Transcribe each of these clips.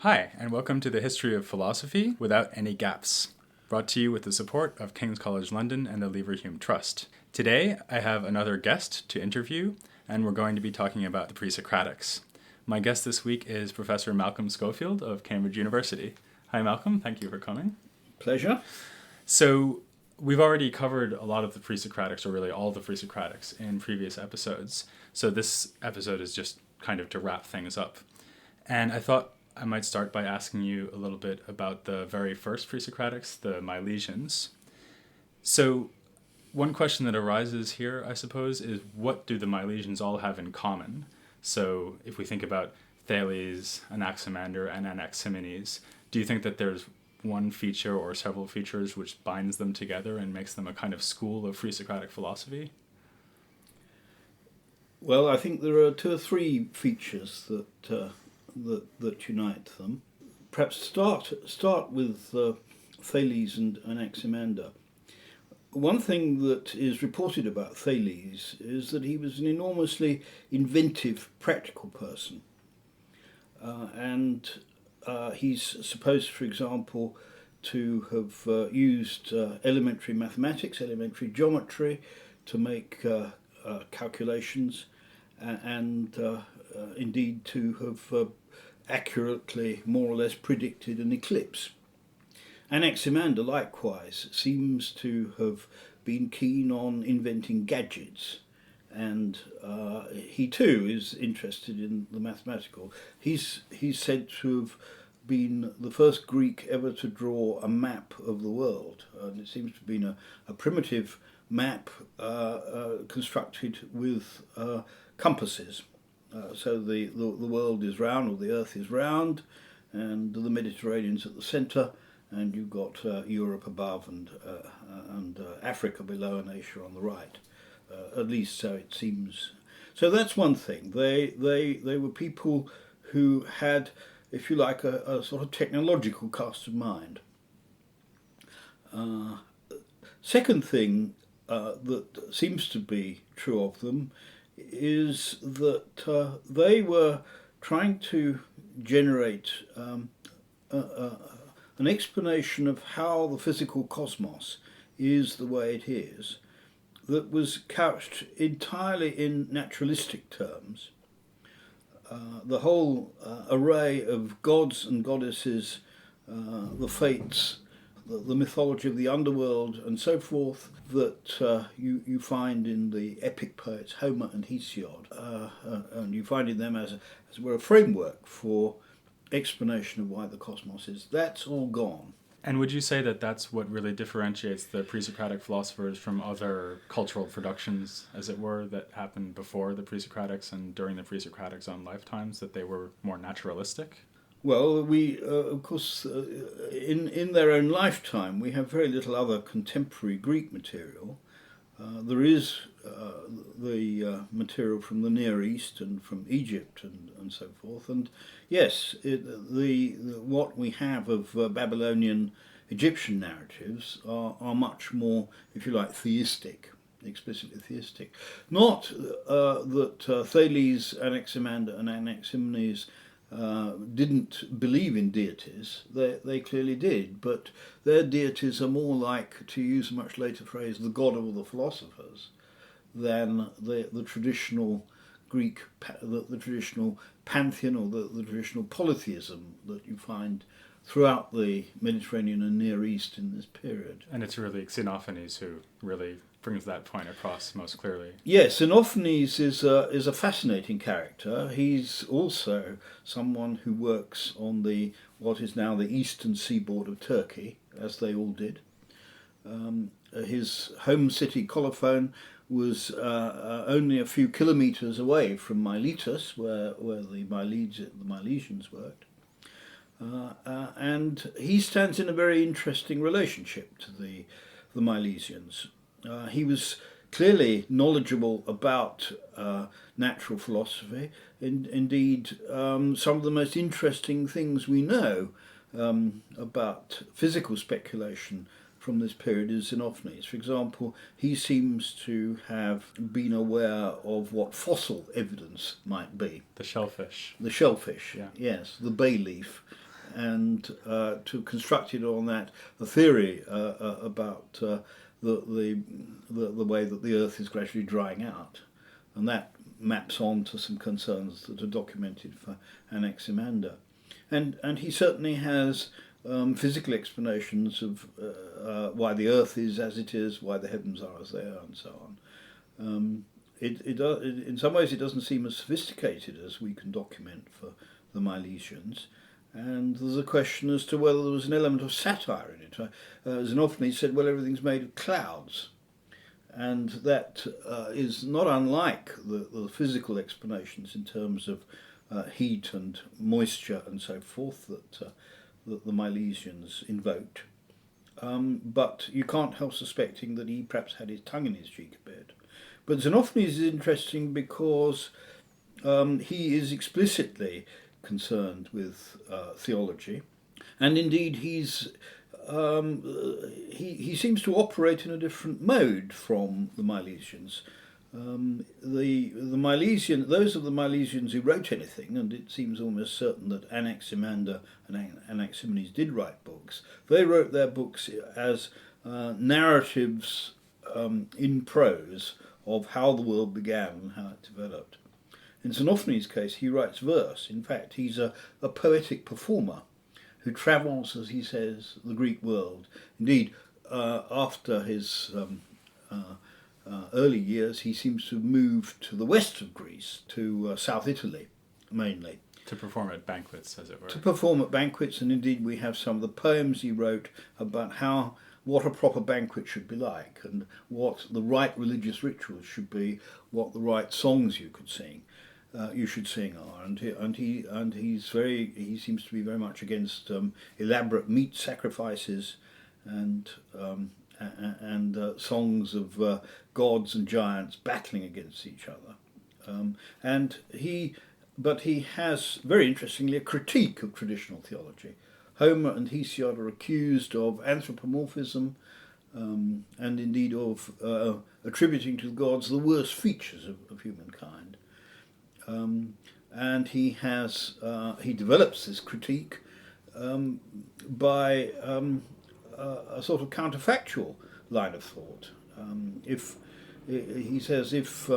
Hi, and welcome to the History of Philosophy Without Any Gaps, brought to you with the support of King's College London and the Leverhulme Trust. Today, I have another guest to interview, and we're going to be talking about the Presocratics. My guest this week is Professor Malcolm Schofield of Cambridge University. Hi, Malcolm. Thank you for coming. Pleasure. So, we've already covered a lot of the Presocratics, or really all the Presocratics, in previous episodes. So this episode is just kind of to wrap things up. And I thought I might start by asking you a little bit about the very first Presocratics, the Milesians. So one question that arises here, I suppose, is what do the Milesians all have in common? So if we think about Thales, Anaximander, and Anaximenes, do you think that there's one feature or several features which binds them together and makes them a kind of school of Presocratic philosophy? Well, I think there are two or three features that unite them. Perhaps start with Thales and Anaximander. One thing that is reported about Thales is that he was an enormously inventive, practical person. And he's supposed, for example, to have used elementary mathematics, elementary geometry to make calculations and indeed to have accurately, more or less, predicted an eclipse. Anaximander, likewise, seems to have been keen on inventing gadgets, and he too is interested in the mathematical. He's said to have been the first Greek ever to draw a map of the world, and it seems to have been a primitive map constructed with compasses. So the world is round, or the earth is round, and the Mediterranean's at the centre, and you've got Europe above and Africa below and Asia on the right. At least so it seems. So that's one thing. They were people who had, if you like, a sort of technological cast of mind. Second thing that seems to be true of them is that they were trying to generate an explanation of how the physical cosmos is the way it is, that was couched entirely in naturalistic terms. The whole array of gods and goddesses, the fates, the mythology of the underworld and so forth that you find in the epic poets Homer and Hesiod, and you find in them as it were a framework for explanation of why the cosmos is. That's all gone. And would you say that that's what really differentiates the Presocratic philosophers from other cultural productions, as it were, that happened before the Presocratics and during the Presocratics' own lifetimes, that they were more naturalistic? Well, we, of course, in their own lifetime, we have very little other contemporary Greek material. There is the material from the Near East and from Egypt and so forth. And yes, what we have of Babylonian Egyptian narratives are much more, if you like, theistic, explicitly theistic. Not that Thales, Anaximander and Anaximenes didn't believe in deities. They clearly did, but their deities are more like, to use a much later phrase, the god of all the philosophers, than the traditional Greek, the traditional pantheon or the traditional polytheism that you find throughout the Mediterranean and Near East in this period. And it's really Xenophanes who really brings that point across most clearly. Yes, Xenophanes is a fascinating character. He's also someone who works on what is now the eastern seaboard of Turkey, as they all did. His home city, Colophon, was only a few kilometres away from Miletus, where the Milesians worked. And he stands in a very interesting relationship to the Milesians. He was clearly knowledgeable about natural philosophy. Indeed, some of the most interesting things we know about physical speculation from this period is Xenophanes. For example, he seems to have been aware of what fossil evidence might be. The shellfish. The shellfish, yeah. Yes, the bay leaf. and to construct it on that a theory about the way that the Earth is gradually drying out, and that maps on to some concerns that are documented for Anaximander, and he certainly has physical explanations of why the Earth is as it is, why the heavens are as they are, and so on. In some ways, it doesn't seem as sophisticated as we can document for the Milesians, and there's a question as to whether there was an element of satire in it. Xenophanes said, well, everything's made of clouds, and that is not unlike the physical explanations in terms of heat and moisture and so forth that the Milesians invoked. But you can't help suspecting that he perhaps had his tongue in his cheek a bit. But Xenophanes is interesting because he is explicitly concerned with theology, and indeed he seems to operate in a different mode from the Milesians. Those of the Milesians who wrote anything, and it seems almost certain that Anaximander and Anaximenes did write books, they wrote their books as narratives in prose of how the world began and how it developed. In Xenophanes' case, he writes verse. In fact, he's a poetic performer who travels, as he says, the Greek world. Indeed, after his early years, he seems to have moved to the west of Greece, to South Italy, mainly. To perform at banquets, as it were. To perform at banquets, and indeed we have some of the poems he wrote about what a proper banquet should be like, and what the right religious rituals should be, what the right songs you should sing are, and he seems to be very much against elaborate meat sacrifices and songs of gods and giants battling against each other, but he has, very interestingly, a critique of traditional theology. Homer and Hesiod are accused of anthropomorphism, and indeed of attributing to the gods the worst features of humankind. And he develops this critique by a sort of counterfactual line of thought. He says if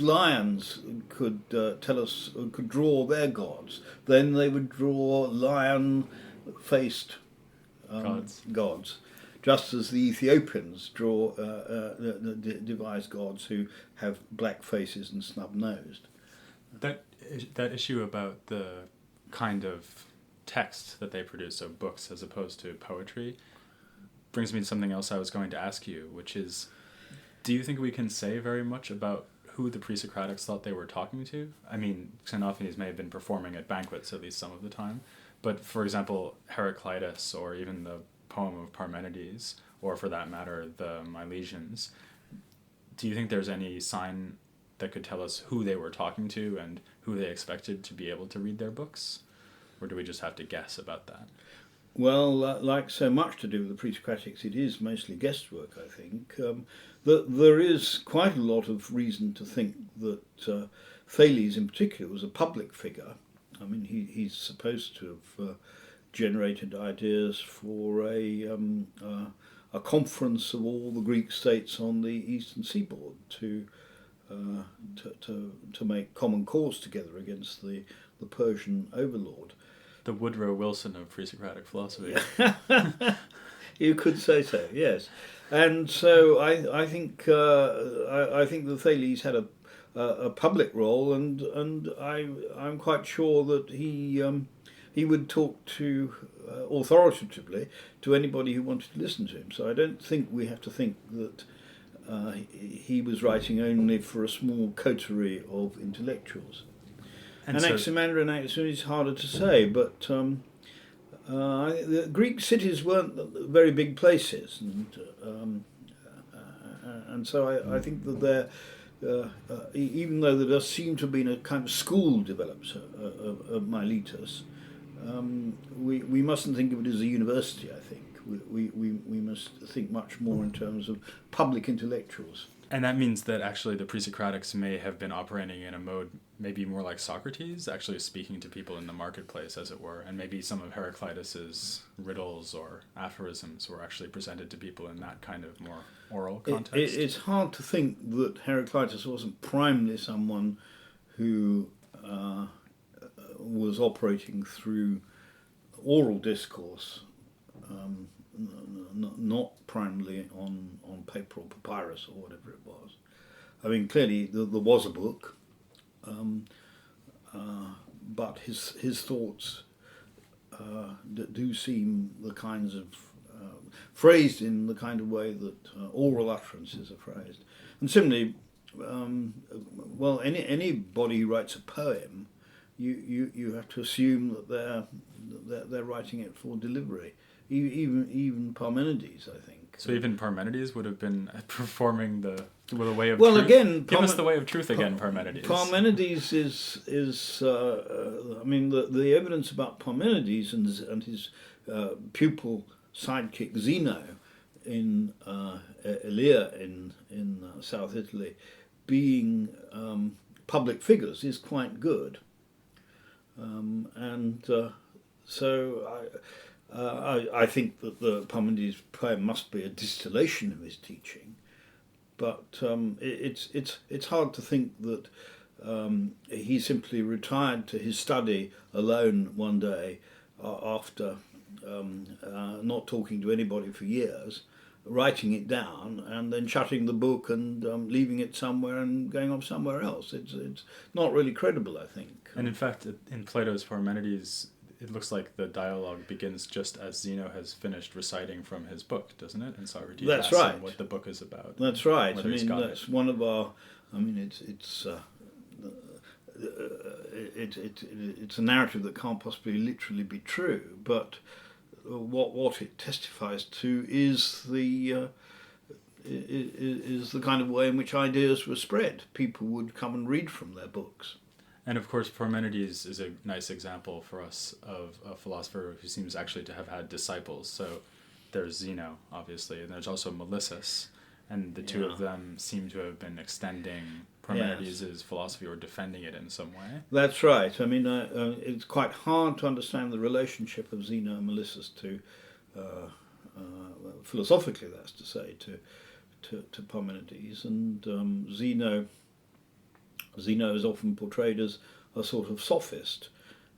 lions could could draw their gods, then they would draw lion-faced gods, just as the Ethiopians devise gods who have black faces and snub-nosed. That issue about the kind of text that they produce, so books as opposed to poetry, brings me to something else I was going to ask you, which is, do you think we can say very much about who the Presocratics thought they were talking to? I mean, Xenophanes may have been performing at banquets at least some of the time, but for example, Heraclitus, or even the poem of Parmenides, or for that matter, the Milesians, do you think there's any sign that could tell us who they were talking to and who they expected to be able to read their books? Or do we just have to guess about that? Well, like so much to do with the Presocratics, it is mostly guesswork, I think. There is quite a lot of reason to think that Thales in particular was a public figure. I mean, he's supposed to have generated ideas for a conference of all the Greek states on the eastern seaboard to make common cause together against the Persian overlord. The Woodrow Wilson of Presocratic philosophy. You could say so, yes. And so I think that Thales had a public role, and I'm quite sure that he would talk to authoritatively to anybody who wanted to listen to him. So I don't think we have to think that he was writing only for a small coterie of intellectuals. Anaximander and Anaximenes is harder to say, but the Greek cities weren't very big places, and so I think that even though there does seem to have been a kind of school developed of Miletus, we mustn't think of it as a university. I think we must think much more in terms of public intellectuals. And that means that actually the Presocratics may have been operating in a mode maybe more like Socrates, actually speaking to people in the marketplace, as it were. And maybe some of Heraclitus's riddles or aphorisms were actually presented to people in that kind of more oral context. It's hard to think that Heraclitus wasn't primarily someone who was operating through oral discourse, not primarily on paper or papyrus or whatever it was. I mean, clearly there was a book, but his thoughts do seem the kinds of phrased in the kind of way that oral utterances are phrased. And similarly, well, anybody who writes a poem, you have to assume that they're writing it for delivery. Even Parmenides, I think. So even Parmenides would have been performing the way of well, truth? Again, give us the way of truth again, Parmenides. Parmenides is I mean, the evidence about Parmenides and his pupil sidekick Zeno in Elea in South Italy being public figures is quite good. So I think that the Parmenides poem must be a distillation of his teaching, but it's hard to think that he simply retired to his study alone one day after not talking to anybody for years, writing it down and then shutting the book and leaving it somewhere and going off somewhere else. It's not really credible, I think. And in fact, in Plato's Parmenides, it looks like the dialogue begins just as Zeno has finished reciting from his book, doesn't it? And Socrates That's asks right. him what the book is about. That's right. I mean, that's one of our. I mean, it's a narrative that can't possibly literally be true, but what it testifies to is the kind of way in which ideas were spread. People would come and read from their books. And of course, Parmenides is a nice example for us of a philosopher who seems actually to have had disciples. So there's Zeno, obviously, and there's also Melissus, and the two of them seem to have been extending Parmenides' philosophy or defending it in some way. That's right. I mean, it's quite hard to understand the relationship of Zeno and Melissus to, philosophically, that's to say, to Parmenides, and Zeno is often portrayed as a sort of sophist,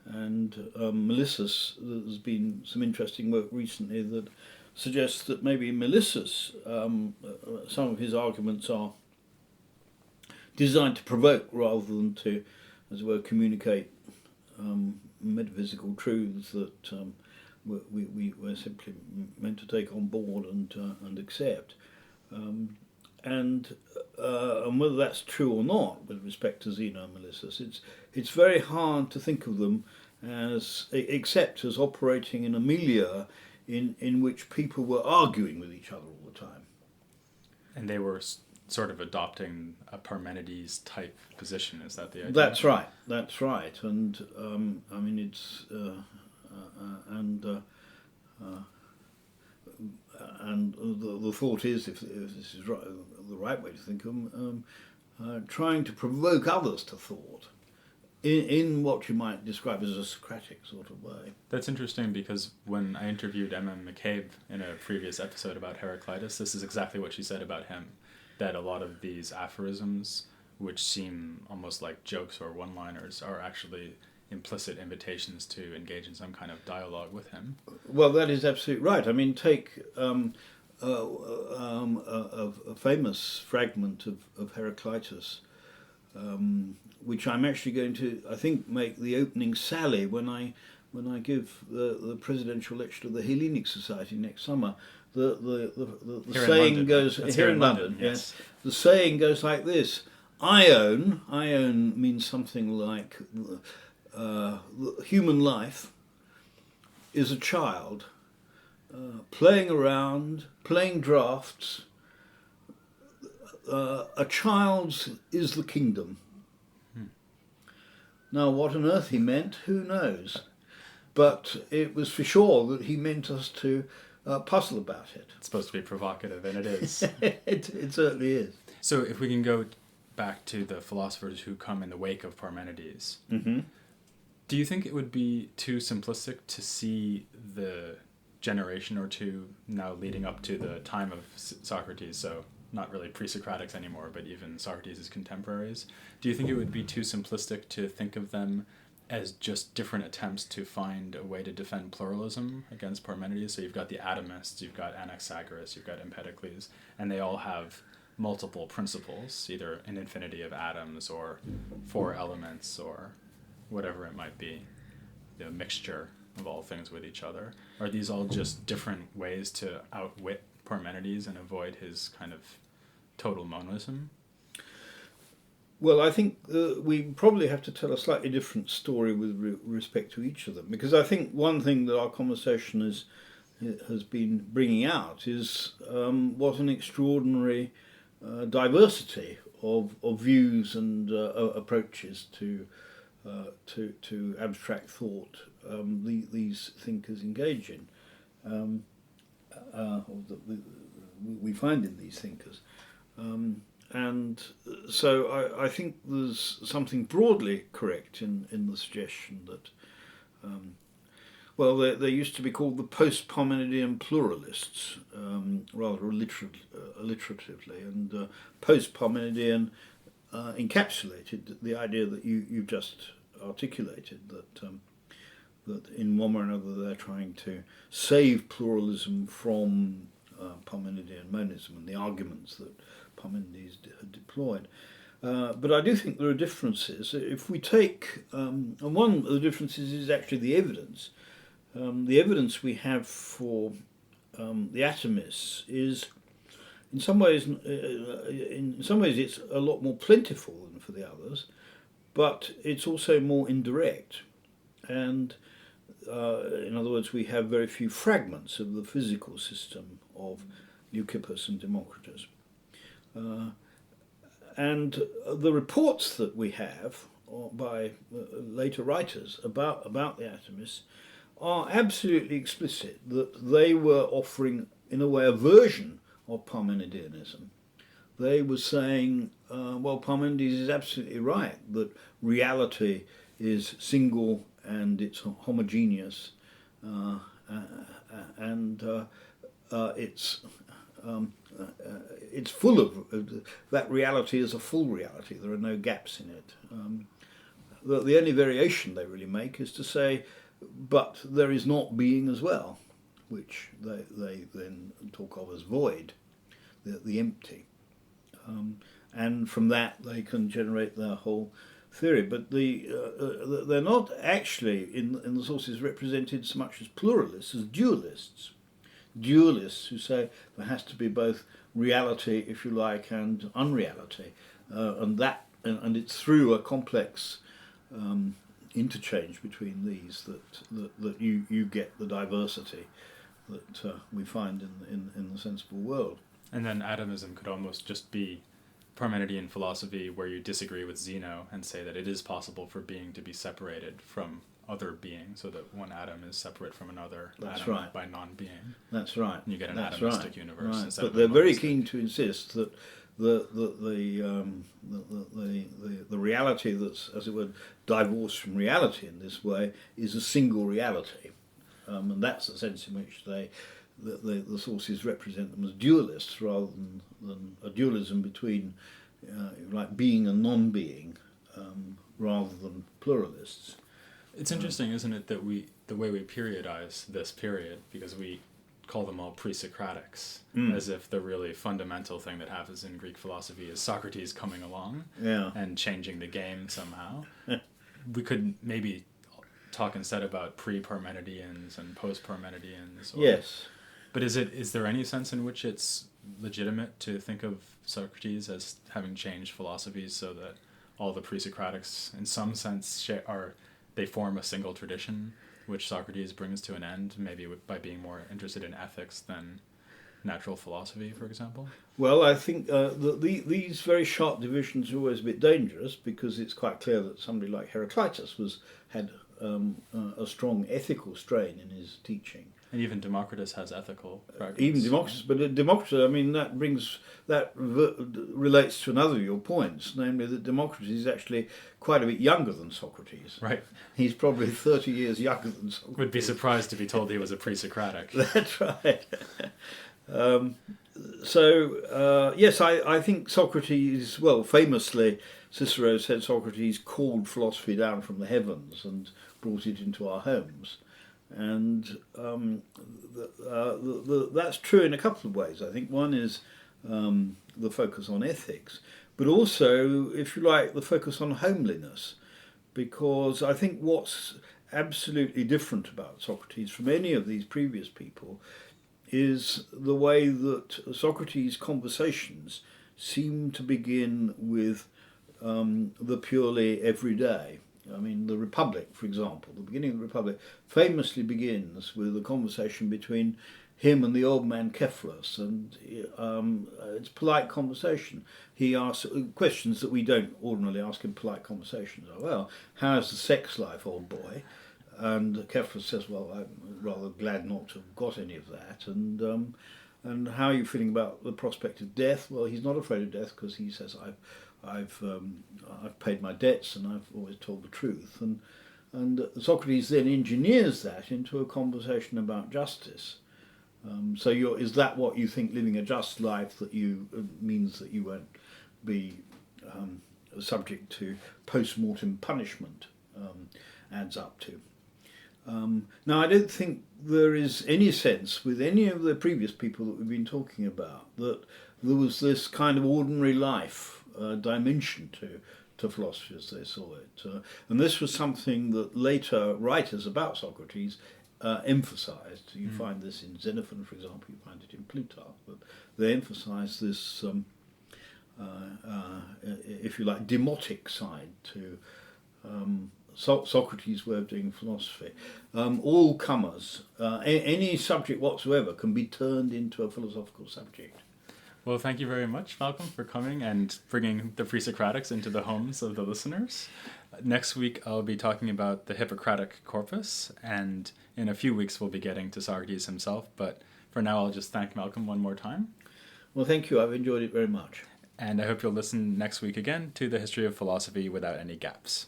and Melissus, there's been some interesting work recently that suggests that maybe Melissus, some of his arguments are designed to provoke rather than to, as it were, communicate metaphysical truths that we're simply meant to take on board and accept. And whether that's true or not with respect to Zeno and Melissus, it's very hard to think of them except as operating in a milieu in which people were arguing with each other all the time. And they were sort of adopting a Parmenides type position. Is that the idea? That's right. And I mean, it's and the thought is, if this is right, the right way to think of them, trying to provoke others to thought in what you might describe as a Socratic sort of way. That's interesting, because when I interviewed Emma McCabe in a previous episode about Heraclitus, this is exactly what she said about him, that a lot of these aphorisms, which seem almost like jokes or one-liners, are actually implicit invitations to engage in some kind of dialogue with him. Well, that is absolutely right. I mean, take a famous fragment of Heraclitus, which I'm actually going to, I think, make the opening sally when I give the presidential lecture to the Hellenic Society next summer. The saying goes here in London. Yes, the saying goes like this: Ion means something like human life is a child playing around, playing drafts. A child's is the kingdom. Now, what on earth he meant, who knows? But it was for sure that he meant us to puzzle about it. It's supposed to be provocative, and it is. It certainly is. So if we can go back to the philosophers who come in the wake of Parmenides, Mm-hmm. do you think it would be too simplistic to see the generation or two now leading up to the time of Socrates, so not really pre-Socratics anymore, but even Socrates' contemporaries? Do you think it would be too simplistic to think of them as just different attempts to find a way to defend pluralism against Parmenides? So you've got the atomists, you've got Anaxagoras, you've got Empedocles, and they all have multiple principles, either an infinity of atoms or 4 elements or whatever it might be, the mixture of all things with each other. Are these all just different ways to outwit Parmenides and avoid his kind of total monism? Well, I think we probably have to tell a slightly different story with respect to each of them, because I think one thing that our conversation has been bringing out is what an extraordinary diversity of views and approaches to abstract thought these thinkers engage in, or that we find in these thinkers. And so I think there's something broadly correct in the suggestion that, they used to be called the post-Parmenidean pluralists, rather alliteratively, and post-Parmenidean encapsulated the idea that you've just articulated, that in one way or another they're trying to save pluralism from Parmenidean monism and the arguments that Parmenides had deployed. But I do think there are differences. If we take, and one of the differences is actually the evidence. The evidence we have for the atomists is, in some ways, it's a lot more plentiful than for the others, but it's also more indirect. And in other words, we have very few fragments of the physical system of Leucippus and Democritus. And the reports that we have by later writers about the atomists are absolutely explicit that they were offering, in a way, a version of Parmenideanism. They were saying, Parmenides is absolutely right, that reality is single and it's homogeneous, and it's full of that reality is a full reality. There are no gaps in it. The only variation they really make is to say, but there is not being as well, which they then talk of as void, the empty. And from that they can generate their whole theory. But they're not actually in the sources represented so much as pluralists as dualists. Dualists who say there has to be both reality, if you like, and unreality, and it's through a complex interchange between these that you get the diversity that we find in the sensible world. And then atomism could almost just be Parmenidean philosophy where you disagree with Zeno and say that it is possible for being to be separated from other being, so that one atom is separate from another atom by non-being. That's right. And you get an atomistic universe. Right. Instead but of they're very monistic. keen to insist that the reality that's, as it were, divorced from reality in this way is a single reality, and that's the sense in which the sources represent them as dualists rather than a dualism between like being and non-being, rather than pluralists. It's interesting, isn't it, that the way we periodize this period, because we call them all Presocratics, as if the really fundamental thing that happens in Greek philosophy is Socrates coming along and changing the game somehow. We could maybe talk instead about pre-Parmenideans and post-Parmenideans. Yes. But is there any sense in which it's legitimate to think of Socrates as having changed philosophies so that all the Presocratics, in some sense, they form a single tradition, which Socrates brings to an end, maybe by being more interested in ethics than natural philosophy, for example? Well, I think these very sharp divisions are always a bit dangerous, because it's quite clear that somebody like Heraclitus had a strong ethical strain in his teaching. And even Democritus has ethical fragments. Even Democritus, but Democritus, I mean, that relates to another of your points, namely that Democritus is actually quite a bit younger than Socrates. Right. He's probably 30 years younger than Socrates. Would be surprised to be told he was a pre-Socratic. That's right. Yes, I think Socrates, well, famously, Cicero said Socrates called philosophy down from the heavens and brought it into our homes. And that's true in a couple of ways. I think one is the focus on ethics, but also, if you like, the focus on homeliness, because I think what's absolutely different about Socrates from any of these previous people is the way that Socrates' conversations seem to begin with the purely everyday. I mean, the Republic, for example, the beginning of the Republic famously begins with a conversation between him and the old man Cephalus, and it's polite conversation. He asks questions that we don't ordinarily ask in polite conversations. Well, how's the sex life, old boy? And Cephalus says, well, I'm rather glad not to have got any of that. And how are you feeling about the prospect of death? Well, he's not afraid of death because he says, I've paid my debts and I've always told the truth. And Socrates then engineers that into a conversation about justice. Is that what you think living a just life that you means that you won't be subject to post-mortem punishment adds up to? Now, I don't think there is any sense with any of the previous people that we've been talking about that there was this kind of ordinary life dimension to philosophy as they saw it. And this was something that later writers about Socrates emphasized. You find this in Xenophon, for example, you find it in Plutarch, but they emphasize this, if you like, demotic side to Socrates' way of doing philosophy. All comers, any subject whatsoever can be turned into a philosophical subject. Well, thank you very much, Malcolm, for coming and bringing the Presocratics into the homes of the listeners. Next week, I'll be talking about the Hippocratic corpus, and in a few weeks, we'll be getting to Socrates himself. But for now, I'll just thank Malcolm one more time. Well, thank you. I've enjoyed it very much. And I hope you'll listen next week again to the history of philosophy without any gaps.